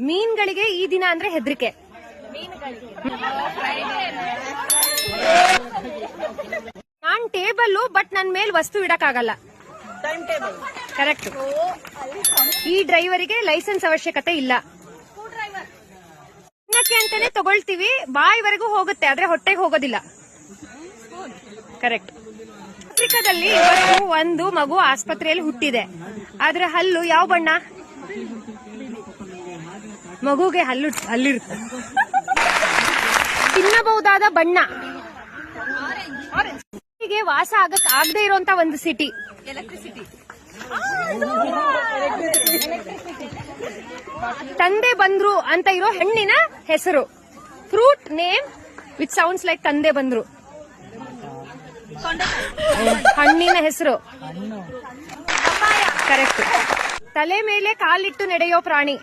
ಮೀನ್ಗಳಿಗೆ ಈ ದಿನ ಅಂದ್ರೆ ಹೆದರಿಕೆ. ನಾನ್ ಟೇಬಲ್ ಬಟ್ ನನ್ ಮೇಲ್ ವಸ್ತು ಇಡಕ್ಕಾಗಲ್ಲ. ಕರೆಕ್ಟ್. ಈ ಡ್ರೈವರಿಗೆ ಲೈಸೆನ್ಸ್ ಅವಶ್ಯಕತೆ ಇಲ್ಲ. ತಿನ್ನಕ್ಕೆ ಅಂತಾನೆ ತಗೊಳ್ತೀವಿ, ಬಾಯಿವರೆಗೂ ಹೋಗುತ್ತೆ ಆದ್ರೆ ಹೊಟ್ಟೆಗೆ ಹೋಗೋದಿಲ್ಲ. ಕರೆಕ್ಟ್. ಆಫ್ರಿಕಾದಲ್ಲಿ ಇವತ್ತು ಒಂದು ಮಗು ಆಸ್ಪತ್ರೆಯಲ್ಲಿ ಹುಟ್ಟಿದೆ. ಆದ್ರೆ ಹಲ್ಲು ಯಾವ ಬಣ್ಣ? ಮಗುಗೆ ಹಲ್ಲಿರುತ್ತೆ. ತಿನ್ನಬಹುದಾದ ಬಣ್ಣ. ಹೀಗೆ ವಾಸ ಆಗದೆ ಇರುವಂತ ಒಂದು ಸಿಟಿ. ತಂದೆ ಬಂದ್ರು ಅಂತ ಇರೋ ಹಣ್ಣಿನ ಹೆಸರು. Fruit name which sounds like ತಂದೆ ಬಂದ್ರು. ಹಣ್ಣಿನ ಹೆಸರು. ಕರೆಕ್ಟ್. ತಲೆ ಮೇಲೆ ಕಾಲಿಟ್ಟು ನಡೆಯೋ ಪ್ರಾಣಿ.